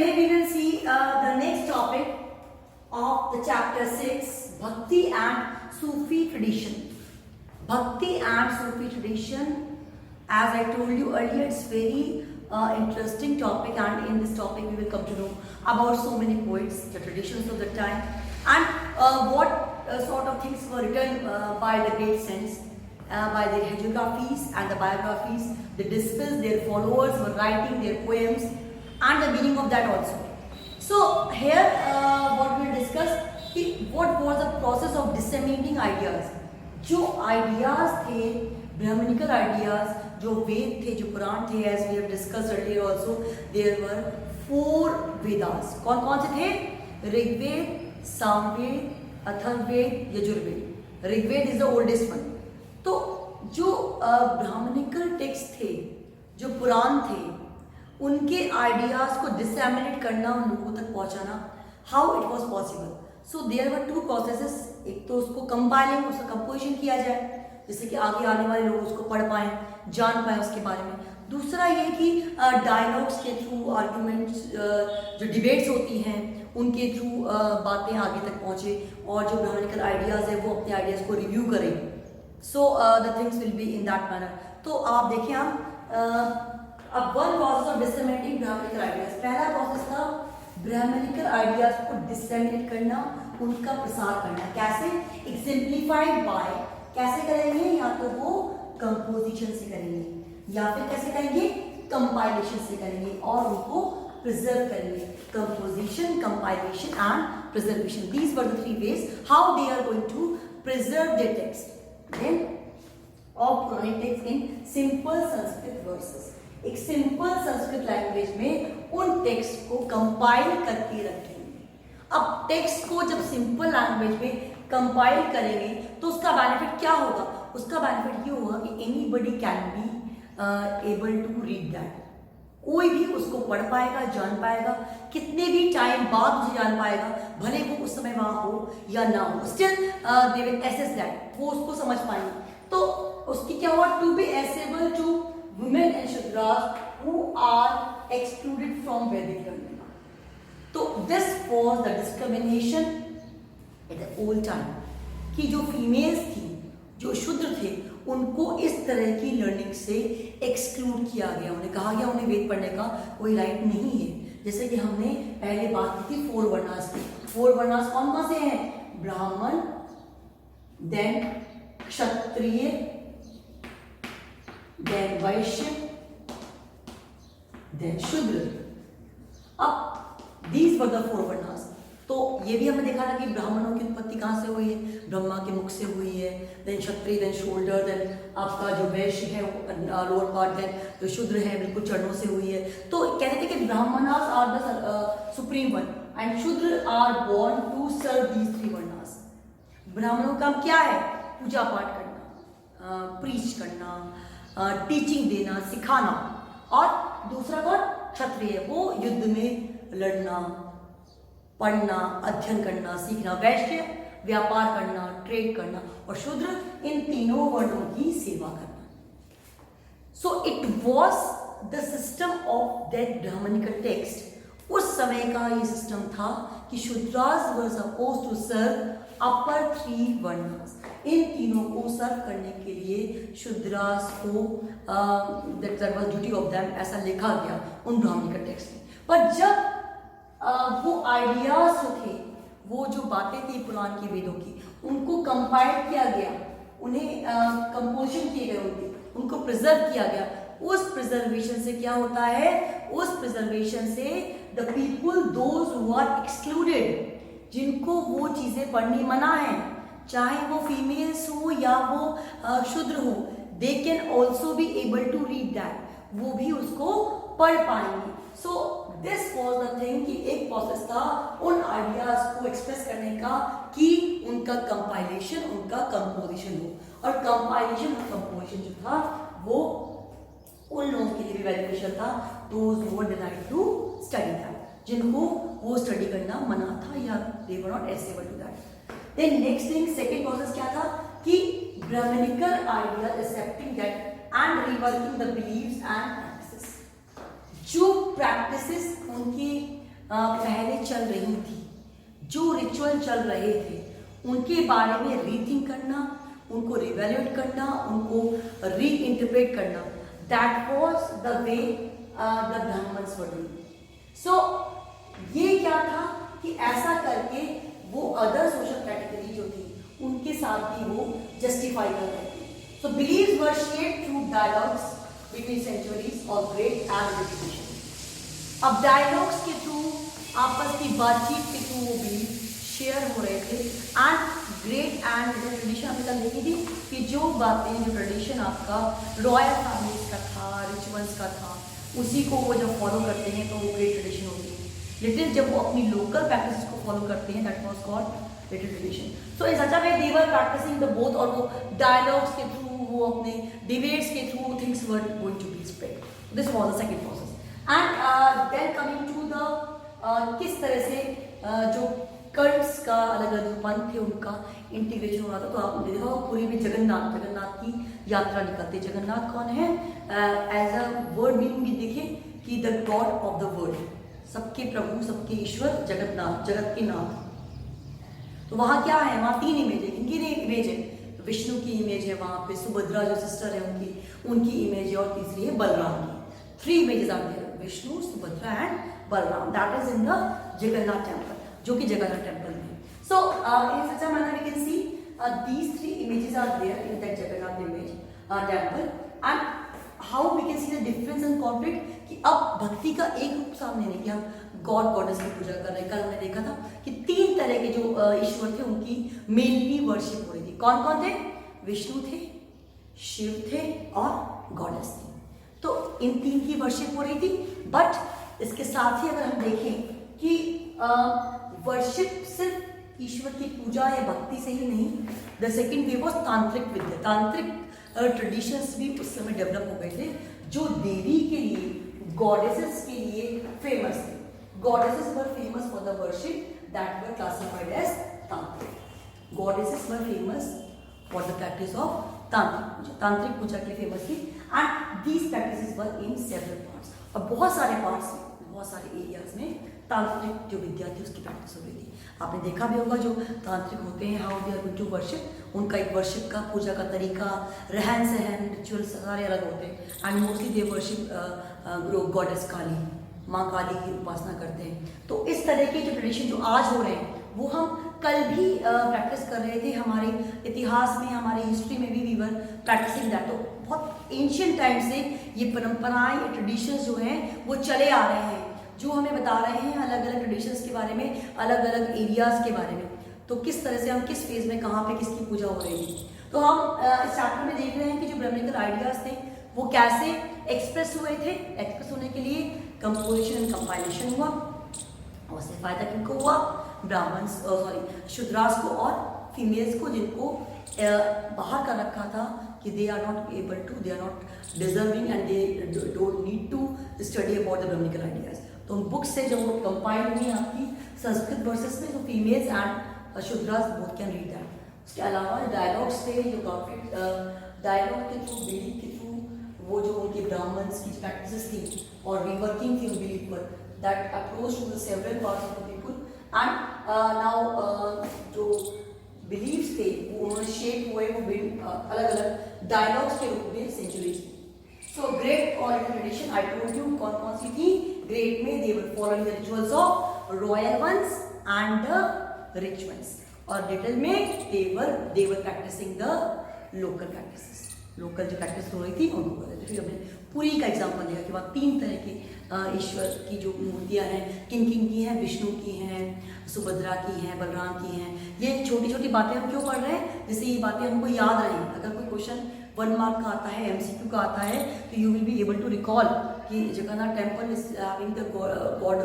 today we will see the next topic of the chapter 6, Bhakti and Sufi tradition. Bhakti and Sufi tradition, as I told you earlier, it's very interesting topic, and in this topic we will come to know about so many poets, the traditions of the time, and what sort of things were written by the great saints, by their hagiographies and the biographies. The disciples, their followers were writing their poems, and the meaning of that also. So here what we will discuss कि what was the process of disseminating ideas. जो ideas थे, Brahmanical ideas, जो वेद थे, जो पुराण थे, as we have discussed earlier also, there were 4 Vedas. कौन कौन से थे? Rigveda, Samaveda, Atharvaveda, Yajurveda. Rigveda is the oldest one. तो जो ब्राह्मणिकल टेक्स्ट थे, जो पुराण थे, उनके आइडियाज को डिसेमिनेट करना, उन लोगों तक पहुंचाना, how it was possible. So there were 2 processes. एक तो उसको कंपाइलिंग, उसका कंपोजिशन किया जाए जिससे कि आगे आने वाले लोग उसको पढ़ पाएं, जान पाएं उसके बारे में. दूसरा ये कि डायलॉग्स के थ्रू, आर्ग्यूमेंट्स, जो डिबेट्स होती हैं उनके थ्रू बातें आगे तक पहुंचे, और जो ब्राह्मणिकल आइडियाज़ है वो अपने आइडियाज़ को रिव्यू करें. So the things will be in that manner. तो आप देखिए, हम अब one process of disseminating Brahmanical ideas. पहला प्रोसेस था ब्राह्मणिकल आइडियाज को डिसेमिनेट करना, उनका प्रसार करना. कैसे? एग्जेम्प्लीफाइड बाय, कैसे करेंगे? या तो वो कंपोजिशन से करेंगे, या फिर कैसे करेंगे? कंपाइलेशन से करेंगे, और उनको प्रिजर्व करेंगे. Composition, compilation and preservation, these were the 3 ways how they are going to preserve their text. Then of पुराने text in simple Sanskrit verses. एक सिंपल संस्कृत लैंग्वेज में उन टेक्स्ट को कंपाइल करके रखेंगे. अब टेक्स्ट को जब सिंपल लैंग्वेज में कंपाइल करेंगे तो उसका बेनिफिट क्या होगा? उसका बेनिफिट ये होगा कि anybody can be able to read that. कोई भी उसको पढ़ पाएगा, जान पाएगा, कितने भी टाइम बाद उसे जान पाएगा, भले वो उस समय वहां हो या ना हो, still they will assess that, वो उसको समझ पाएंगे. तो उसकी क्या हुआ? To be accessible to women and shudras who are excluded from Vedic learning. तो this was the discrimination at the old time कि जो फीमेल्स थी, जो शूद्र थे, उनको इस तरह की लर्निंग से एक्सक्लूड किया गया. उन्हें कहा गया उन्हें वेद पढ़ने का कोई राइट नहीं है. जैसे कि हमने पहले बात की थी 4 वर्णास की. 4 वर्णास कौन कौन से हैं? ब्राह्मण, देन क्षत्रिय, then वैश्य, then शूद्र. अब these were the 4 वर्णास. तो ये भी हमने देखा था कि ब्राह्मणों की उत्पत्ति कहाँ से हुई है? ब्रह्मा के मुख से हुई है. देन क्षत्रिय, देन शोल्डर, देन आपका जो वैश्य है लोअर पार्ट, देन जो शूद्र है बिल्कुल चरणों से हुई है. तो कहते थे कि Brahmanas are the supreme one and Shudras are born to serve these 3 varnas. ब्राह्मणों का काम क्या है? पूजा पाठ करना, प्रीच करना, टीचिंग देना, सिखाना. और दूसरा कौन? क्षत्रिय, वो युद्ध में लड़ना, पढ़ना, अध्ययन करना, सीखना. वैश्य व्यापार करना, ट्रेड करना. और शूद्र इन तीनों वर्णों की सेवा करना. So it was the system of that brahmanical text. उस समय का ये सिस्टम था कि Shudras were suppose to serve upper 3 varnas. इन तीनों को सर्व करने के लिए शूद्रास को that was duty of them, ऐसा लिखा गया उन ब्राह्मणिकल टेक्स्ट में. पर जब वो आइडियाज थे, वो जो बातें थी पुराण की, वेदों की, उनको कंपाइल किया गया, उन्हें कंपोजिशन किए गए, उनको प्रिजर्व किया गया. उस प्रिजर्वेशन से क्या होता है? उस प्रिजर्वेशन से the people those who are excluded, जिनको वो चीजें पढ़नी मना है, चाहे वो फीमेल्स हो या वो शूद्र हो, they can also be able to read that, वो भी उसको पढ़ पाएंगे. So this was the thing कि एक प्रोसेस था उन आइडियाज को एक्सप्रेस करने का कि उनका कंपाइलेशन, उनका कंपोजिशन हो. और कंपाइलेशन और कंपोजिशन जो था वो उन लोगों के लिए भी बेनिफिशियल था, those who were denied to study that, जिनको वो स्टडी करना मना था या they were not able to that. Then next thing, second process क्या था कि brahmanical idea accepting that and reworking the beliefs and practices. जो प्रैक्टिसेस उनकी पहले चल रही थी, जो रिचुअल चल रहे थे उनके बारे में रीथिंक करना, उनको रिवैल्यूएट करना, उनको री इंटरप्रेट करना, that was the way the Brahmans were doing. So ये क्या था कि ऐसा करके वो अदर सोशल कैटेगरी जो थी उनके साथ भी वो जस्टिफाई कर रहे थे। So beliefs were shaped through dialogues between centuries of great and tradition. अब डायलॉग्स के थ्रू, आपस की बातचीत के थ्रू वो बिलीव शेयर हो रहे थे। एंड ग्रेट एंड ट्रेडिशन हमें तक देखी थी कि जो बातें, जो ट्रेडिशन आपका रॉयल फैमिलीज का था, रिचुअल्स का था, उसी को वो जब फॉलो करते हैं तो वो ग्रेट ट्रेडिशन होती है। लेकिन जब वो अपनी लोकल प्रैक्टिस को फॉलो करते हैं, that was called great tradition. So in such a way they were practising the both, और वो डायलॉग्स के थ्रू, वो अपने डिबेट्स के through things were going to be spread. This was the second process. And then coming to the किस तरह से जो कल्ट्स का अलग अलग पंथ थे उनका इंटीग्रेशन हो रहा था। तो आपने देखा पूरी में जगन्नाथ की यात्रा निकलते। जगन्नाथ कौन है? एज अ वर्ड मीनिंग देखिए कि the God of the world, सबके प्रभु, सबके ईश्वर, जगन्नाथ, जगत के नाथ। तो वहाँ क्या है? वहाँ तीन इमेज है। किनकी इमेज है? विष्णु की इमेज है वहाँ पे, सुभद्रा जो सिस्टर है उनकी इमेज है, और तीसरी है बलराम की। 3 images are there, Vishnu, Subhadra and Balram. That is in the Jagannath temple, जो कि जगन्नाथ टेम्पल में। So in such a manner we can see these 3 images are there in that Jagannath image temple, and how we can see the difference and conflict कि अब भक्ति का एक रूप सामने नहीं, कि हम गॉड गॉडेस की पूजा कर रहे हैं। कल हमने देखा था कि 3 तरह के जो ईश्वर थे उनकी मेनली वर्शिप हो रही थी। कौन कौन थे? विष्णु थे, शिव थे और गॉडेस थी। तो इन 3 की वर्शिप हो रही थी। बट इसके साथ ही अगर हम देखें कि वर्शिप सिर्फ ईश्वर की पूजा या भक्ति से ही नहीं, द सेकेंड वे वॉज तांत्रिक विद्या। तांत्रिक ट्रेडिशंस भी उस समय डेवलप हो गए थे, जो देवी के लिए, गॉडेसेस के लिए फेमस थे। Goddesses were famous for the worship that were classified as tantric. Goddesses were famous for the practice of tantric puja के लिए फेमस थी। And these practices were in several parts, और बहुत सारे पार्ट्स में, बहुत सारे एरियाज में तांत्रिक जो विद्या थी उसकी प्रैक्टिस हो रही थी। आपने देखा भी होगा जो तांत्रिक होते हैं, how they are going to worship, उनका एक वर्शिप का, पूजा का तरीका, रहन सहन, रिचुअल्स सारे अलग होते हैं। And mostly they worship goddess Kali, माँ काली की उपासना करते हैं। तो इस तरह के जो ट्रेडिशन जो आज हो रहे हैं वो हम कल भी प्रैक्टिस कर रहे थे। हमारे इतिहास में, हमारे हिस्ट्री में भी वी वर प्रैक्टिसिंग दैट। तो बहुत एंशियंट टाइम से ये परंपराएं, ये ट्रेडिशंस जो हैं वो चले आ रहे हैं, जो हमें बता रहे हैं अलग अलग ट्रेडिशंस के बारे में, अलग अलग एरियाज के बारे में। तो किस तरह से हम किस फेज में, कहाँ पे किसकी पूजा हो रही है। तो हम इस चैप्टर में देख रहे हैं कि जो ब्रह्मनिकल आइडियाज थे वो कैसे एक्सप्रेस हुए थे। एक्सप्रेस होने के लिए कंपोजिशन एंड कंपाइलेशन हुआ, और उससे फायदा किनको हुआ? ब्राह्मण्स, शूद्रास को और फीमेल्स को, जिनको बाहर कर रखा था कि they are not able to, they are not deserving and they don't need to study about the brahmanical ideas. तो उन बुक्स से जब वो कंपाइल हुई आपकी संस्कृत वर्सेस में, तो females and Shudras both can read that. उसके अलावा डायलॉग्स थे, जो कॉन्फ्लिक्ट डायलॉग के थ्रू, बिलीफ के थ्रू, वो जो उनके ब्राह्मण्स की प्रैक्टिसेस थी और रिवर्किंग थी उन बिलीफ पर, that approach to the several parts of the people. And now जो बिलीव्स थे वो उन्होंने शेप हुए, वो अलग अलग डायलॉग्स के रूप में सेंचुरीज में। सो ग्रेट और ट्रेडिशन आई टोल्ड यू कौन कौन सी थी। ग्रेट में they were following the rituals of royal ones and the rich ones, और लिटिल में they were practising the local practices. Local जो प्रैक्टिस हो रही थी उनको बोलते थे। फिर हमने पूरी का एग्जाम्पल दिया कि वहाँ 3 तरह के ईश्वर की जो मूर्तियाँ हैं, किन किन की हैं? विष्णु की हैं, सुभद्रा की हैं, बलराम की हैं। ये छोटी छोटी बातें हम क्यों पढ़ रहे हैं? जिससे ये बातें हमको याद रहें। अगर कोई क्वेश्चन 1 मार्क का आता है, MCQ का आता है, तो you will be able to recall कि Jagannath temple is having the god,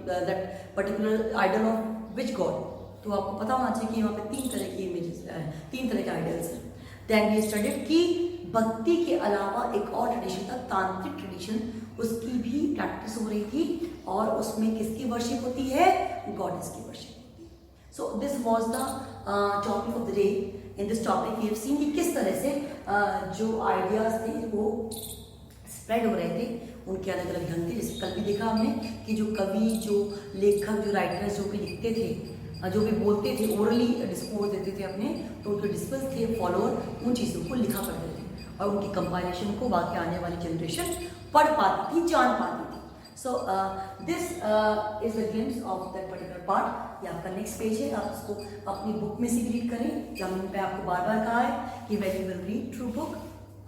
that particular idol of which god. तो आपको पता होना चाहिए कि वहाँ पे 3 तरह की इमेजेस, 3 तरह के आइडल्स हैं। देन वी स्टडीड कि भक्ति के अलावा एक और ट्रेडिशन था, तांत्रिक ट्रेडिशन, उसकी भी प्रैक्टिस हो रही थी, और उसमें किसकी वर्शिप होती है? गॉडेस की worship. So this was the topic of the day. In this topic we have seen कि किस तरह से जो आइडियाज थे वो स्प्रेड हो रहे थे, उनके अलग अलग ढंग थे। जैसे कल भी देखा हमने कि जो कवि, जो लेखक, जो राइटर्स जो भी लिखते थे, जो भी बोलते थे, ओरली डिस्कोर्स देते थे अपने, तो उनके डिस्पल्स थे, फॉलोअर उन चीज़ों को लिखा करते थे और उनकी कंपाइलेशन को बाकी आने वाली जनरेशन पढ़ पाती थी, जान पाती थी। So this is the glimpse of that particular part. ये आपका नेक्स्ट पेज है, आप इसको अपनी बुक में से भी रीड करें। जहाँ मैंने आपको बार बार कहा है कि when you will read through book,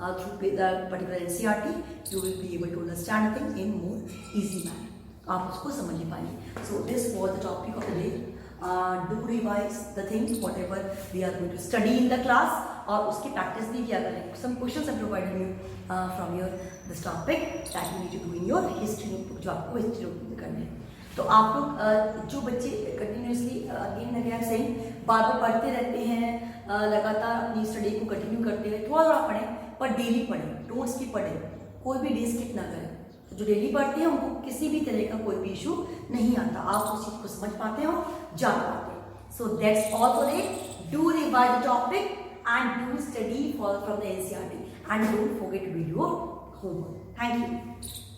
through the particular NCERT, you will be able to understand things in more easy manner. आप उसको समझ ही पाएंगे। So this was the topic of the day. Do revise the things whatever we are going to study in the class, और उसकी practice भी किया करें। Some questions are provided you from your this topic that you need to do in your history notebook, जो आपको history notebook में करना है। तो आप लोग जो बच्चे कंटिन्यूसली अगेन अगेन सेइंग बार बार पढ़ते रहते हैं, लगातार अपनी स्टडी को कंटिन्यू करते हैं, थोड़ा थोड़ा पढ़ें पर डेली पढ़ें, डोंट स्किप पढ़ें, कोई भी डे स्किप ना करें। तो जो डेली पढ़ते हैं उनको किसी भी तरह का कोई भी इशू नहीं आता, आप उस चीज़ को समझ पाते हो, जान पाते हैं। So that's all for it. Do revise the topic and do study from the NCERT and don't forget to do your homework. Thank you.